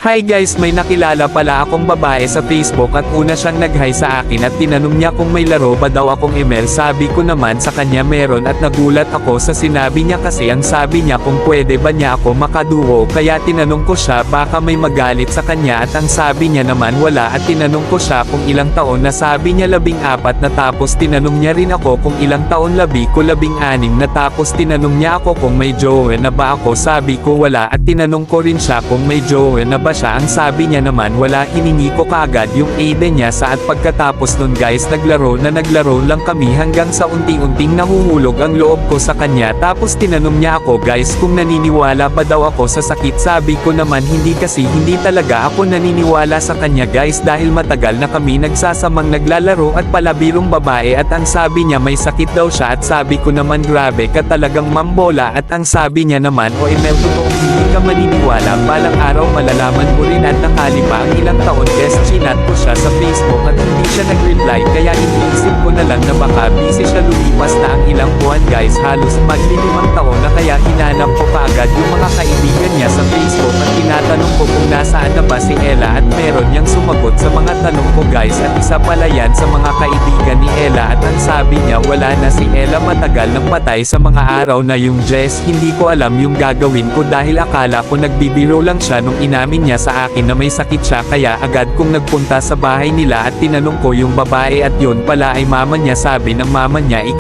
Hi guys, may nakilala pala akong babae sa Facebook at una siyang nag-hi sa akin at tinanong niya kung may laro ba daw akong email. Sabi ko naman sa kanya meron at nagulat ako sa sinabi niya kasi ang sabi niya kung pwede ba niya ako makaduo, kaya tinanong ko siya baka may magalit sa kanya at ang sabi niya naman wala at tinanong ko siya kung ilang taon na, sabi niya 14 na, tapos tinanong niya rin ako kung ilang taon, labi ko 16 na, tapos tinanong niya ako kung may jowa na ba ako, sabi ko wala at tinanong ko rin siya kung may jowa na ba siya, ang sabi niya naman wala. Hiningi ko kaagad yung ID niya sa at pagkatapos nun guys naglaro lang kami hanggang sa unti-unting nahuhulog ang loob ko sa kanya, tapos tinanong niya ako guys kung naniniwala ba daw ako sa sakit, sabi ko naman hindi kasi hindi talaga ako naniniwala sa kanya guys dahil matagal na kami nagsasamang naglalaro at palabirong babae at ang sabi niya may sakit daw siya at sabi ko naman grabe ka talagang mambola at ang sabi niya naman o email totoo hindi ka maniniwala, balang araw malalaman mo rin at nakalipa ang ilang taon guys chinat ko siya sa Facebook at hindi siya nag-reply kaya iniisip ko na lang na baka busy siya, lumipas na ang ilang buwan guys, halos magli-5 taon na, kaya hinanap ko kaagad yung mga kaibigan niya sa Facebook at tinatanong ko kung nasaan na ba si Ella at meron niyang sumagot sa mga tanong ko guys at isa pala yan sa mga kaibigan ni Ella at ang sabi niya wala na si Ella, matagal nang patay sa mga araw na yung Jess. Hindi ko alam yung gagawin ko dahil akala ko nagbibiro lang siya nung inamin niya sa akin na may sakit siya, kaya agad kong nagpunta sa bahay nila at tinanong ko yung babae at yun pala ay mama niya, sabi ng mama niya ikaw